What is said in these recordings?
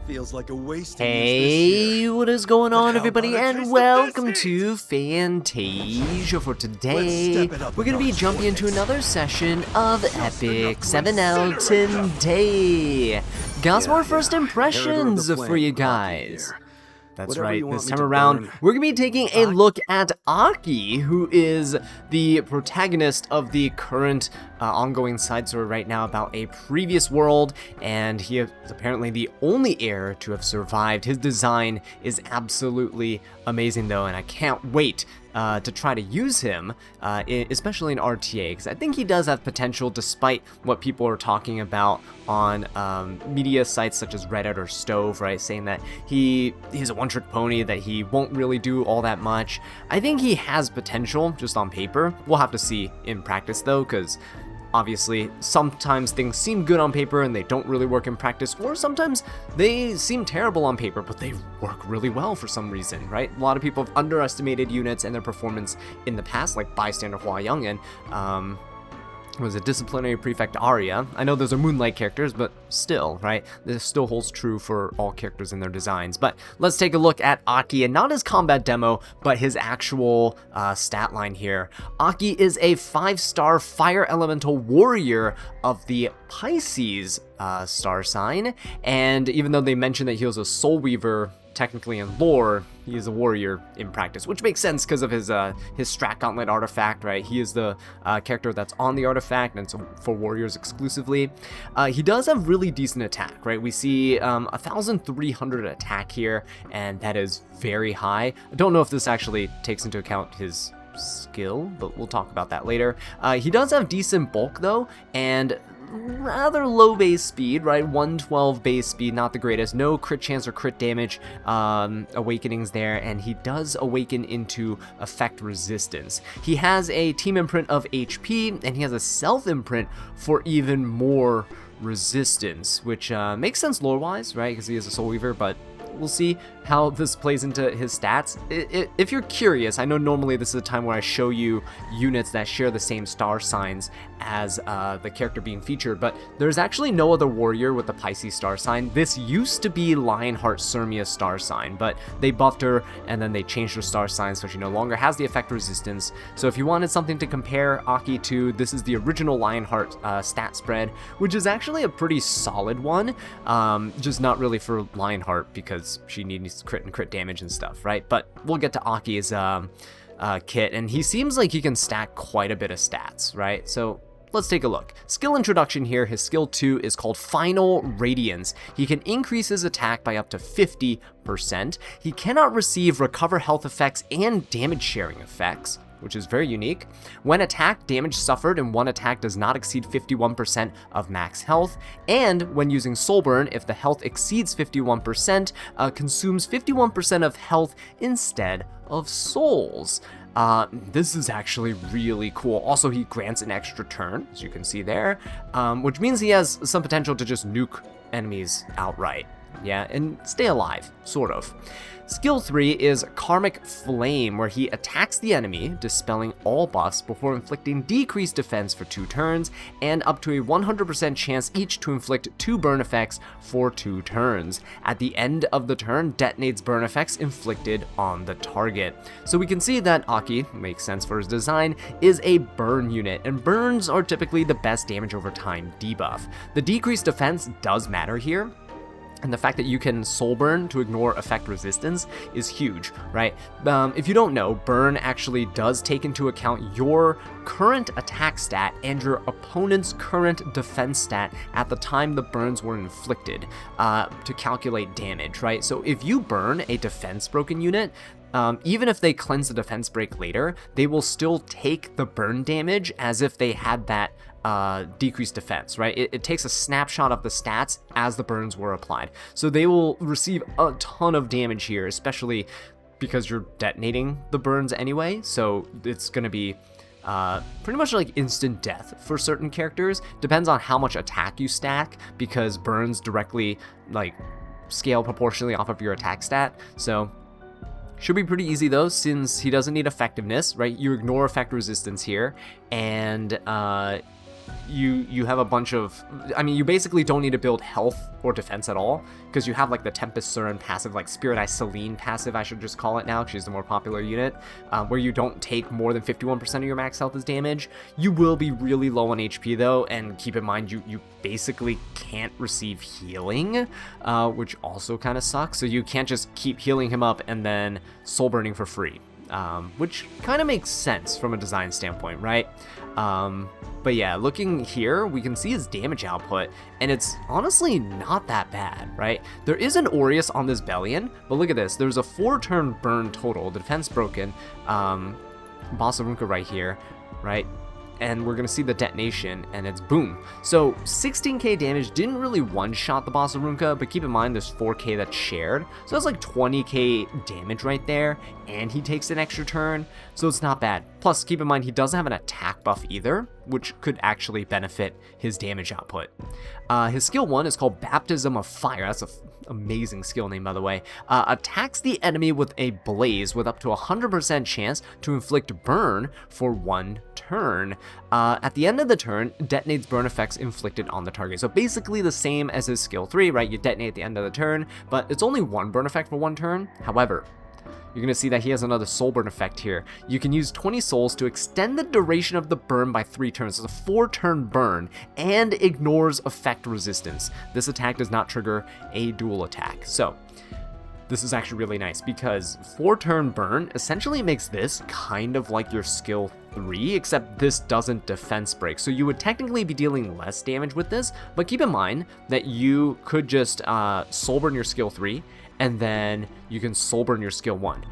Feels like a waste to use this Hey, year. what is going But on, how everybody, about I and taste the welcome best to Fantasia. For Let's today, step it up we're a going to be notch, jumping into boys. another session of Just Epic enough 7 to out incinerate them. today. Got some more first Inheritor of impressions the for you flame, Aki guys. here. That's Whatever right, you want this me time to around, burn. we're going to be taking a Aki? look at Aki, who is the protagonist of the current ongoing side story right now about a previous world, and he is apparently the only heir to have survived. His design is absolutely amazing, though, and I can't wait to try to use him, especially in RTA, because I think he does have potential despite what people are talking about on media sites such as Reddit or Stove, right, saying that he's a one-trick pony, that he won't really do all that much. I think he has potential just on paper. We'll have to see in practice, though, because obviously, sometimes things seem good on paper and they don't really work in practice, or sometimes they seem terrible on paper, but they work really well for some reason, right? A lot of people have underestimated units and their performance in the past, like Bystander Hua Young and, was it Disciplinary Prefect Arya? I know those are Moonlight characters, but still, right? This still holds true for all characters in their designs. But let's take a look at Aki, and not his combat demo, but his actual stat line here. Aki is a 5-star Fire Elemental Warrior of the Pisces star sign, and even though they mentioned that he was a Soul Weaver, technically in lore, he is a warrior in practice, which makes sense because of his Strat Gauntlet artifact, right? He is the character that's on the artifact, and it's for warriors exclusively. He does have really decent attack, right? We see 1,300 attack here, and that is very high. I don't know if this actually takes into account his skill, but we'll talk about that later. He does have decent bulk, though, and rather low base speed, right? 112 base speed, not the greatest. No crit chance or crit damage awakenings there, and he does awaken into effect resistance. He has a team imprint of HP, and he has a self imprint for even more resistance, which makes sense lore-wise, right? Because he is a Soul Weaver, but we'll see how this plays into his stats. If you're curious, I know normally this is a time where I show you units that share the same star signs as the character being featured, but there's actually no other warrior with the Pisces star sign. This used to be Lionheart Sirmia's star sign, but they buffed her and then they changed her star sign so she no longer has the effect resistance. So if you wanted something to compare Aki to, this is the original Lionheart stat spread, which is actually a pretty solid one, just not really for Lionheart because she needs crit and crit damage and stuff, right? But we'll get to Aki's kit, and he seems like he can stack quite a bit of stats, right? So let's take a look. Skill introduction here, his skill 2 is called Final Radiance. He can increase his attack by up to 50%. He cannot receive recover health effects and damage sharing effects, which is very unique. When attacked, damage suffered in one attack does not exceed 51% of max health, and when using Soulburn, if the health exceeds 51%, consumes 51% of health instead of souls. This is actually really cool. Also, he grants an extra turn, as you can see there, which means he has some potential to just nuke enemies outright. Yeah, and stay alive, sort of. Skill 3 is Karmic Flame, where he attacks the enemy, dispelling all buffs before inflicting decreased defense for 2 turns, and up to a 100% chance each to inflict 2 burn effects for 2 turns. At the end of the turn, detonates burn effects inflicted on the target. So we can see that Aki, makes sense for his design, is a burn unit, and burns are typically the best damage over time debuff. The decreased defense does matter here, and the fact that you can soul burn to ignore effect resistance is huge, right? If you don't know, burn actually does take into account your current attack stat and your opponent's current defense stat at the time the burns were inflicted to calculate damage, right? So if you burn a defense broken unit, even if they cleanse the defense break later, they will still take the burn damage as if they had that decreased defense, right? It takes a snapshot of the stats as the burns were applied. So they will receive a ton of damage here, especially because you're detonating the burns anyway. So it's going to be pretty much like instant death for certain characters. Depends on how much attack you stack, because burns directly like scale proportionally off of your attack stat. So should be pretty easy though, since he doesn't need effectiveness, right? You ignore effect resistance here, and you have a bunch of, I mean, you basically don't need to build health or defense at all, because you have like the Tempest Surin passive, like Spirit Eye Celine passive, I should just call it now, she's the more popular unit, where you don't take more than 51% of your max health as damage. You will be really low on HP though, and keep in mind you basically can't receive healing, which also kind of sucks, so you can't just keep healing him up and then soul burning for free. Which kind of makes sense from a design standpoint, right? But yeah, looking here, we can see his damage output, and it's honestly not that bad, right? There is an Aureus on this Bellion, but look at this. There's a 4-turn burn total, the defense broken, Boss of Runka right here, right? And we're going to see the detonation, and it's boom. So 16k damage didn't really one-shot the Boss of Runka, but keep in mind there's 4k that's shared. So that's like 20k damage right there, and he takes an extra turn, so it's not bad. Plus, keep in mind he doesn't have an attack buff either, which could actually benefit his damage output. His skill 1 is called Baptism of Fire. That's an amazing skill name, by the way. Attacks the enemy with a blaze with up to 100% chance to inflict burn for 1 turn. At the end of the turn, detonates burn effects inflicted on the target. So basically the same as his skill 3, right? You detonate at the end of the turn, but it's only 1 burn effect for 1 turn. However, you're going to see that he has another soul burn effect here. You can use 20 souls to extend the duration of the burn by 3 turns. It's a 4-turn burn and ignores effect resistance. This attack does not trigger a dual attack. So this is actually really nice because 4-turn burn essentially makes this kind of like your skill 3, except this doesn't defense break. So you would technically be dealing less damage with this, but keep in mind that you could just soul burn your skill 3, and then you can soul burn your skill 1.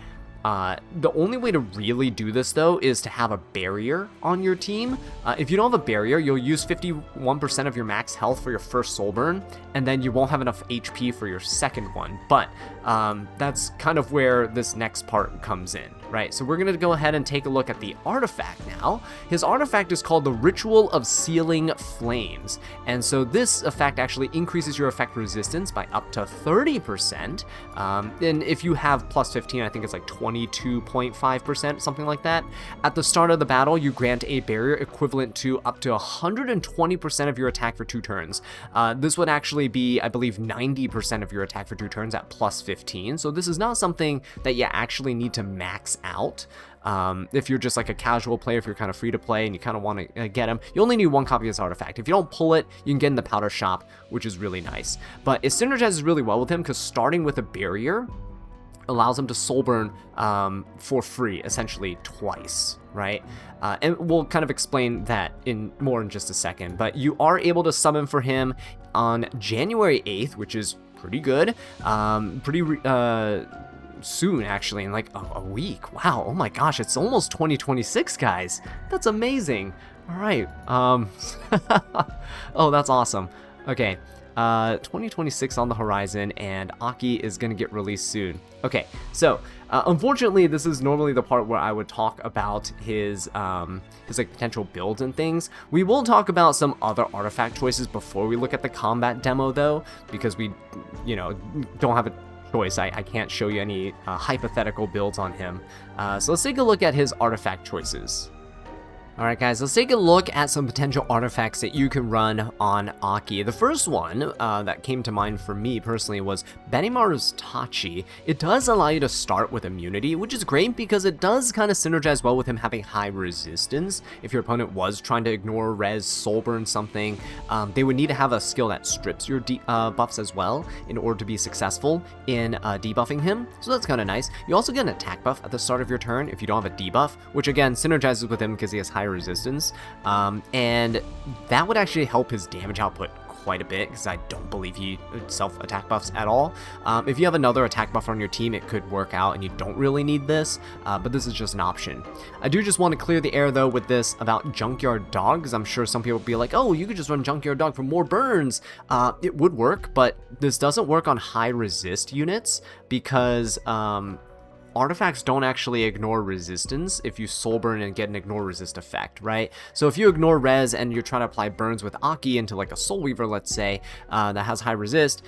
The only way to really do this though is to have a barrier on your team. If you don't have a barrier, you'll use 51% of your max health for your first soul burn, and then you won't have enough HP for your second one. But that's kind of where this next part comes in, right? So we're gonna go ahead and take a look at the artifact now. His artifact is called the Ritual of Sealing Flames, and so this effect actually increases your effect resistance by up to 30%. And if you have plus 15, I think it's like 22.5%, something like that. At the start of the battle, you grant a barrier equivalent to up to 120% of your attack for 2 turns. This would actually be, I believe, 90% of your attack for 2 turns at plus 15. So this is not something that you actually need to max out. If you're just like a casual player, if you're kind of free to play and you kind of want to get him, you only need 1 copy of this artifact. If you don't pull it, you can get in the powder shop, which is really nice. But it synergizes really well with him because starting with a barrier allows him to soul burn for free, essentially twice, right? And we'll kind of explain that in more in just a second, but you are able to summon for him on January 8th, which is pretty good, soon actually, in like a week. Wow, oh my gosh, it's almost 2026, guys. That's amazing. All right, oh, that's awesome. Okay, 2026 on the horizon, and Aki is gonna get released soon. Okay, so unfortunately, this is normally the part where I would talk about his like potential builds and things. We will talk about some other artifact choices before we look at the combat demo, though, because we, you know, don't have a choice. I can't show you any hypothetical builds on him. So let's take a look at his artifact choices. Alright guys, let's take a look at some potential artifacts that you can run on Aki. The first one that came to mind for me personally was Benimaru's Tachi. It does allow you to start with immunity, which is great because it does kind of synergize well with him having high resistance. If your opponent was trying to ignore res, soul burn something, they would need to have a skill that strips your buffs as well in order to be successful in debuffing him. So that's kind of nice. You also get an attack buff at the start of your turn if you don't have a debuff, which again synergizes with him because he has high resistance, and that would actually help his damage output quite a bit because I don't believe he self-attack buffs at all. If you have another attack buff on your team, it could work out and you don't really need this, but this is just an option. I do just want to clear the air though with this about Junkyard Dog, because I'm sure some people will be like, oh, you could just run Junkyard Dog for more burns. It would work, but this doesn't work on high resist units because artifacts don't actually ignore resistance if you soul burn and get an ignore resist effect, right? So if you ignore res and you're trying to apply burns with Aki into like a soul weaver, let's say, that has high resist,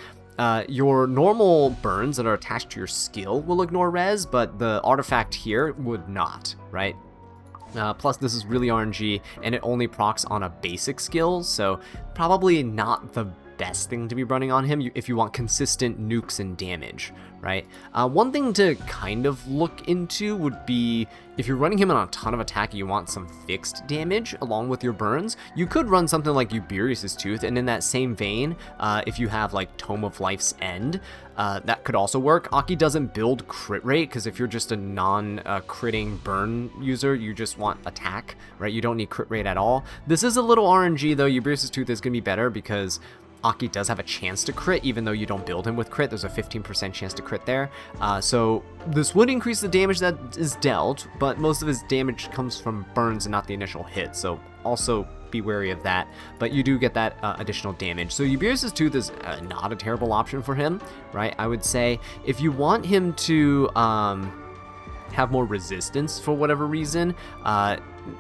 your normal burns that are attached to your skill will ignore res, but the artifact here would not, right? Plus, this is really RNG, and it only procs on a basic skill, so probably not the best thing to be running on him if you want consistent nukes and damage, right? One thing to kind of look into would be if you're running him on a ton of attack and you want some fixed damage along with your burns, you could run something like Uberius's Tooth, and in that same vein, if you have like Tome of Life's End, that could also work. Aki doesn't build crit rate, because if you're just a non-critting burn user, you just want attack, right? You don't need crit rate at all. This is a little RNG though. Uberius's Tooth is going to be better because Aki does have a chance to crit, even though you don't build him with crit. There's a 15% chance to crit there. So this would increase the damage that is dealt, but most of his damage comes from burns and not the initial hit. So also be wary of that, but you do get that additional damage. So Uberius's Tooth is not a terrible option for him, right? I would say if you want him to have more resistance for whatever reason,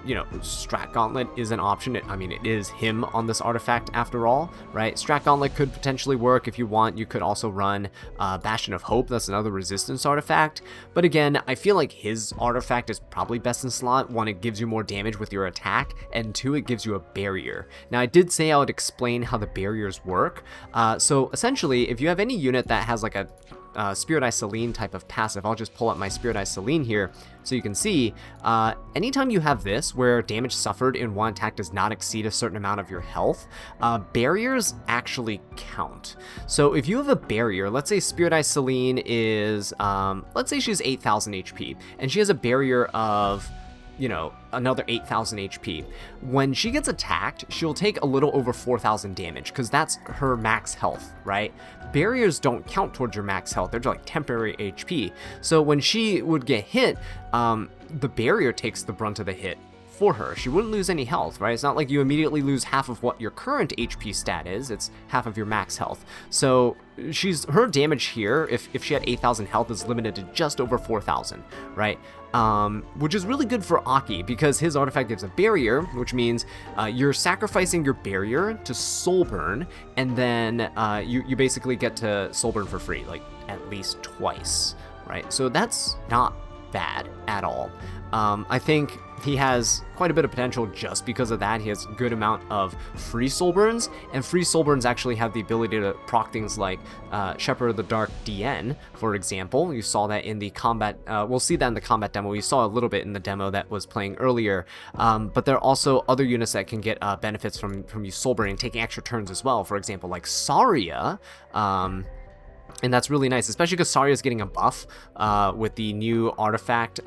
you know, Strat Gauntlet is an option. I mean, it is him on this artifact after all, right? Strat Gauntlet could potentially work if you want. You could also run Bastion of Hope. That's another resistance artifact. But again, I feel like his artifact is probably best in slot. One, it gives you more damage with your attack, and two, it gives you a barrier. Now, I did say I would explain how the barriers work. So essentially, if you have any unit that has like a Spirit Eye Selene type of passive, I'll just pull up my Spirit Eye Selene here so you can see, anytime you have this where damage suffered in one attack does not exceed a certain amount of your health, barriers actually count. So if you have a barrier, let's say Spirit Eye Selene is, let's say she's 8,000 HP, and she has a barrier of, you know, another 8,000 HP. When she gets attacked, she'll take a little over 4,000 damage, because that's her max health, right? Barriers don't count towards your max health. They're just like temporary HP. So when she would get hit, the barrier takes the brunt of the hit for her. She wouldn't lose any health, right? It's not like you immediately lose half of what your current HP stat is. It's half of your max health. So her damage here, if she had 8,000 health, is limited to just over 4,000, right? Which is really good for Aki because his artifact gives a barrier, which means you're sacrificing your barrier to soul burn, and then you basically get to soul burn for free, like at least twice, right? So that's not bad at all. I think he has quite a bit of potential just because of that. He has a good amount of free soul burns, and free soul burns actually have the ability to proc things like Shepherd of the Dark DN, for example. You saw that in the combat, we'll see that in the combat demo. We saw a little bit in the demo that was playing earlier, but there are also other units that can get benefits from you soul burning, taking extra turns as well. For example, like Saria, and that's really nice, especially because Saria is getting a buff with the new artifact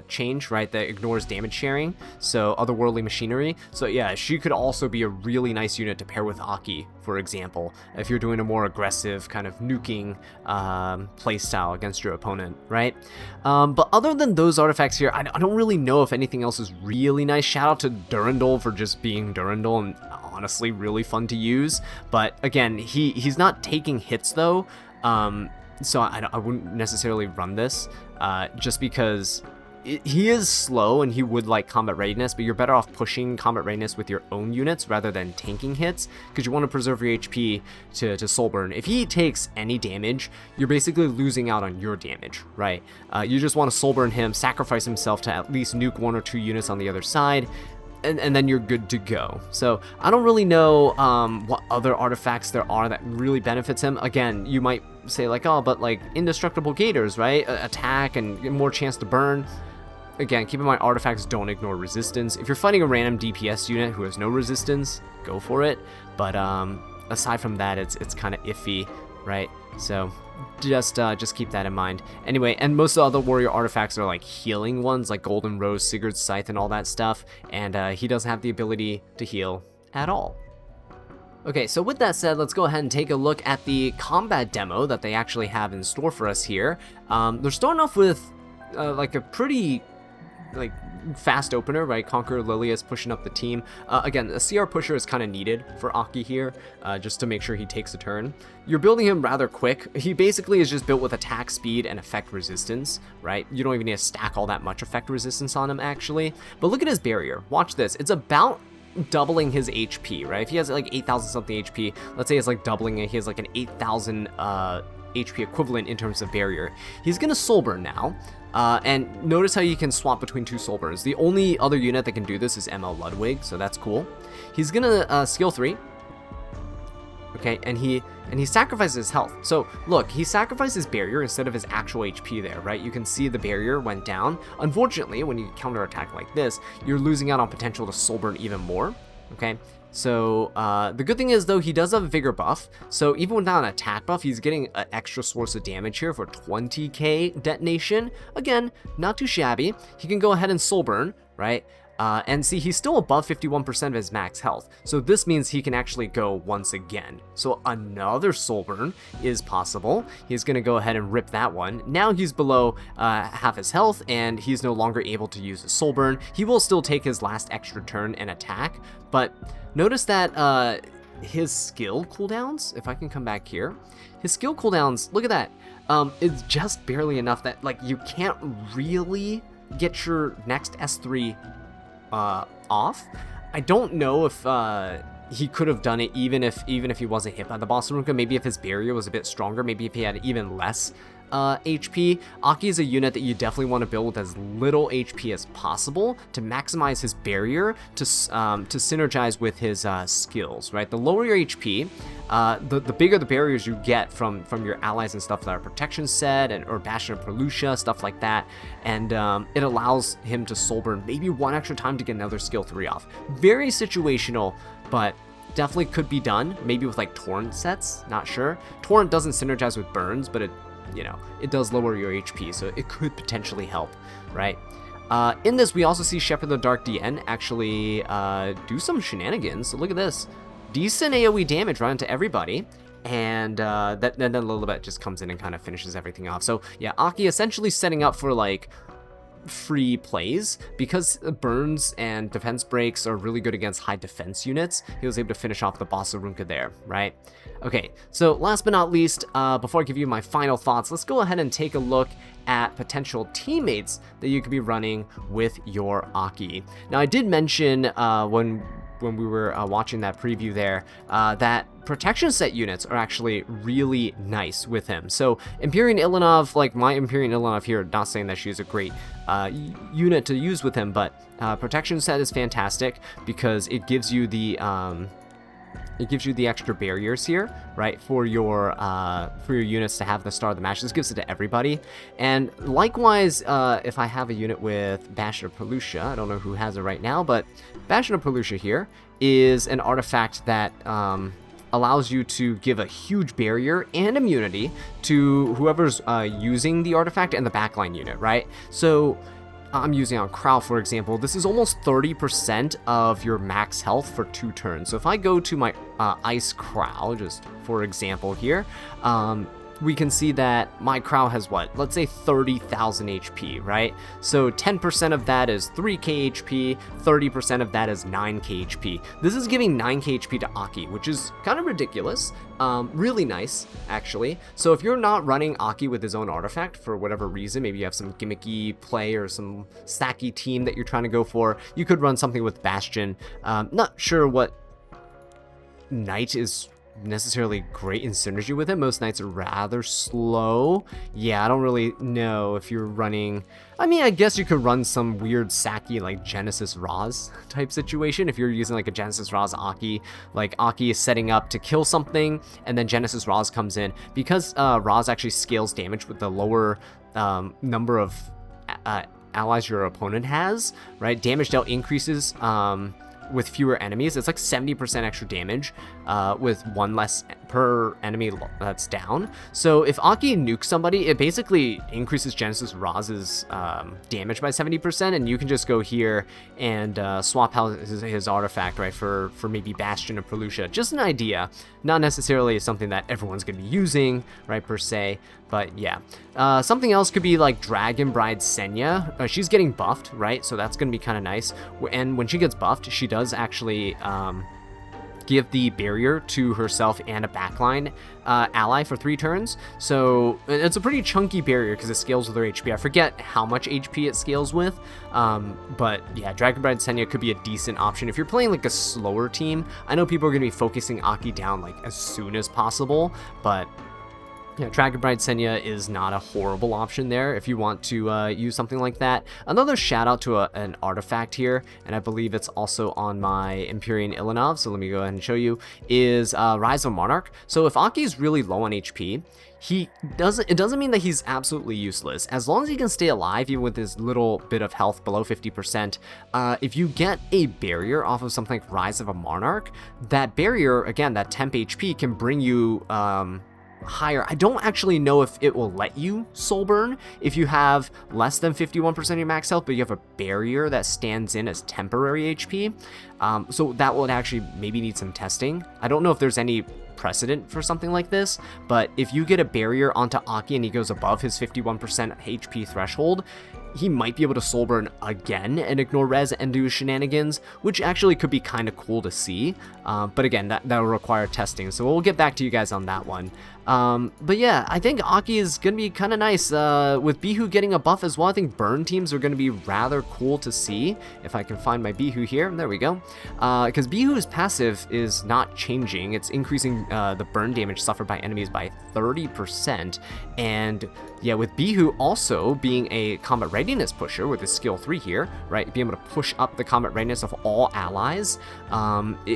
change, right, that ignores damage sharing, so otherworldly machinery. So yeah, she could also be a really nice unit to pair with Aki, for example, if you're doing a more aggressive kind of nuking playstyle against your opponent, right? But other than those artifacts here, I don't really know if anything else is really nice. Shout out to Durandal for just being Durandal, and honestly really fun to use. But again, he's not taking hits though. So I wouldn't necessarily run this, just because he is slow and he would like combat readiness, but you're better off pushing combat readiness with your own units rather than tanking hits, because you want to preserve your HP to soul burn. If he takes any damage, you're basically losing out on your damage, right? You just want to soul burn him, sacrifice himself to at least nuke 1 or 2 units on the other side, and then you're good to go. So I don't really know what other artifacts there are that really benefits him. Again, you might say like, oh, but like indestructible gators, right? Attack and more chance to burn. Again, keep in mind, artifacts don't ignore resistance. If you're fighting a random DPS unit who has no resistance, go for it. But aside from that, it's kind of iffy, right? So just keep that in mind. Anyway, and most of the other warrior artifacts are like healing ones, like Golden Rose, Sigurd's Scythe, and all that stuff. And he doesn't have the ability to heal at all. Okay, so with that said, let's go ahead and take a look at the combat demo that they actually have in store for us here. They're starting off with like a pretty like fast opener, right? Conqueror Lilia is pushing up the team. Again, a CR pusher is kind of needed for Aki here, just to make sure he takes a turn. You're building him rather quick. He basically is just built with attack speed and effect resistance, right? You don't even need to stack all that much effect resistance on him, actually. But look at his barrier. Watch this. It's about doubling his HP, right? If he has like 8,000 something HP, let's say it's like doubling it, he has like an 8,000 HP HP equivalent in terms of barrier. He's going to Soul Burn now. And notice how you can swap between 2 Soul Burns. The only other unit that can do this is ML Ludwig, so that's cool. He's gonna skill 3. Okay, and he sacrifices his health. So look, he sacrifices barrier instead of his actual HP there, right? You can see the barrier went down. Unfortunately, when you counterattack like this, you're losing out on potential to Soul Burn even more. Okay, so the good thing is though, he does have a vigor buff, so even without an attack buff, he's getting an extra source of damage here for 20k detonation. Again, not too shabby. He can go ahead and Soul Burn, right? And see, he's still above 51% of his max health, so this means he can actually go once again. So another Soul Burn is possible. He's going to go ahead and rip that one. Now he's below half his health, and he's no longer able to use a Soul Burn. He will still take his last extra turn and attack, but notice that his skill cooldowns, if I can come back here, his skill cooldowns, look at that, it's just barely enough that, like, you can't really get your next S3 off. I don't know if he could have done it even if he wasn't hit by the boss Ruka. Maybe if his barrier was a bit stronger, maybe if he had even less HP. Aki is a unit that you definitely want to build with as little HP as possible to maximize his barrier to synergize with his skills, right? The lower your HP, the bigger the barriers you get from your allies and stuff that are protection set or Bastion of Perlucia, stuff like that, and it allows him to Soul Burn maybe one extra time to get another skill 3 off. Very situational, but definitely could be done, maybe with like Torrent sets, not sure. Torrent doesn't synergize with burns, but it does lower your HP, so it could potentially help, right? In this, we also see Shepherd the Dark DN actually do some shenanigans. So look at this. Decent AoE damage right into everybody, and then a little bit just comes in and kind of finishes everything off. So yeah, Aki essentially setting up for like free plays because burns and defense breaks are really good against high defense units. He was able to finish off the boss of Runka there, right? Okay, so last but not least, before I give you my final thoughts, let's go ahead and take a look at potential teammates that you could be running with your Aki. Now, I did mention when we were watching that preview there, that protection set units are actually really nice with him. So Empyrean Ilanov, like my Empyrean Ilanov here, not saying that she's a great unit to use with him, but protection set is fantastic because it gives you the extra barriers here, right, for your units to have the start of the match. This gives it to everybody. And likewise, if I have a unit with Bastion of Perlucia, I don't know who has it right now, but Bastion of Perlucia here is an artifact that allows you to give a huge barrier and immunity to whoever's using the artifact and the backline unit, right? So I'm using on Crow, for example, this is almost 30% of your max health for 2 turns. So if I go to my Ice Crow, just for example here, we can see that my Crow has what? Let's say 30,000 HP, right? So 10% of that is 3k HP, 30% of that is 9k HP. This is giving 9k HP to Aki, which is kind of ridiculous. Really nice, actually. So if you're not running Aki with his own artifact for whatever reason, maybe you have some gimmicky play or some stacky team that you're trying to go for, you could run something with Bastion. Not sure what Knight is necessarily great in synergy with it. Most knights are rather slow. Yeah, I don't really know if you're running... I mean, I guess you could run some weird sacky like Genesis Raz type situation if you're using like a Genesis Raz Aki. Like Aki is setting up to kill something and then Genesis Raz comes in. Because Raz actually scales damage with the lower number of allies your opponent has, right? Damage dealt increases with fewer enemies. It's like 70% extra damage with 1 less per enemy that's down. So if Aki nukes somebody, it basically increases Genesis Raz's damage by 70%, and you can just go here and swap out his artifact, right, for maybe Bastion or Perlucia. Just an idea, not necessarily something that everyone's going to be using, right, per se, but yeah. Something else could be like Dragon Bride Senya. She's getting buffed, right, so that's going to be kind of nice, and when she gets buffed, she does actually give the barrier to herself and a backline ally for 3 turns. So it's a pretty chunky barrier because it scales with her HP. I forget how much HP it scales with, but yeah, Dragon Bride Senya could be a decent option if you're playing like a slower team. I know people are going to be focusing Aki down like as soon as possible, but Yeah, Dragon Bride Senya is not a horrible option there if you want to use something like that. Another shout out to an artifact here, and I believe it's also on my Empyrean Ilanov, so let me go ahead and show you, is Rise of Monarch. So if Aki is really low on HP, it doesn't mean that he's absolutely useless. As long as he can stay alive, even with his little bit of health below 50%, if you get a barrier off of something like Rise of a Monarch, that barrier, again, that temp HP can bring you higher. I don't actually know if it will let you soul burn if you have less than 51% of your max health, but you have a barrier that stands in as temporary HP. So that would actually maybe need some testing. I don't know if there's any precedent for something like this, but if you get a barrier onto Aki and he goes above his 51% HP threshold, he might be able to soul burn again and ignore res and do shenanigans, which actually could be kind of cool to see. But again, that will require testing, so we'll get back to you guys on that one. But yeah, I think Aki is going to be kind of nice. With Bihu getting a buff as well, I think burn teams are going to be rather cool to see. If I can find my Bihu here, there we go. Because Bihu's passive is not changing. It's increasing the burn damage suffered by enemies by 30%. And yeah, with Bihu also being a combat readiness pusher with his skill 3 here, right, being able to push up the combat readiness of all allies,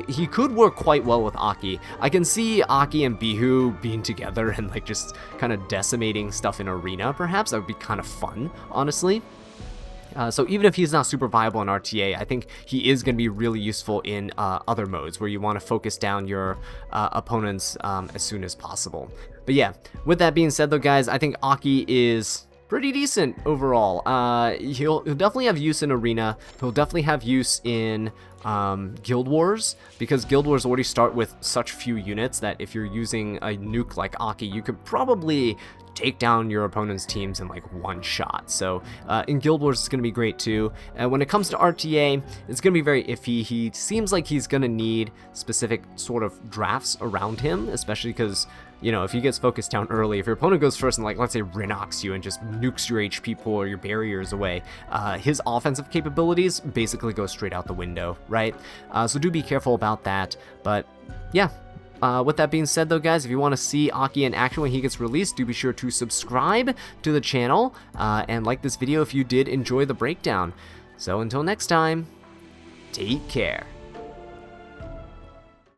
he could work quite well with Aki. I can see Aki and Bihu being together and like just kind of decimating stuff in arena, perhaps. That would be kind of fun, honestly. So even if he's not super viable in RTA, I think he is going to be really useful in other modes where you want to focus down your opponents as soon as possible. But yeah, with that being said though, guys, I think Aki is pretty decent overall. He'll definitely have use in arena. He'll definitely have use in Guild Wars, because Guild Wars already start with such few units that if you're using a nuke like Aki, you could probably take down your opponent's teams in like one shot. So in Guild Wars, it's going to be great too. And when it comes to RTA, it's going to be very iffy. He seems like he's going to need specific sort of drafts around him, especially because, you know, if he gets focused down early, if your opponent goes first and, like, let's say Rinox you and just nukes your HP pool or your barriers away, his offensive capabilities basically go straight out the window, right? So do be careful about that. But yeah, with that being said though, guys, if you want to see Aki in action when he gets released, do be sure to subscribe to the channel and like this video if you did enjoy the breakdown. So until next time, take care.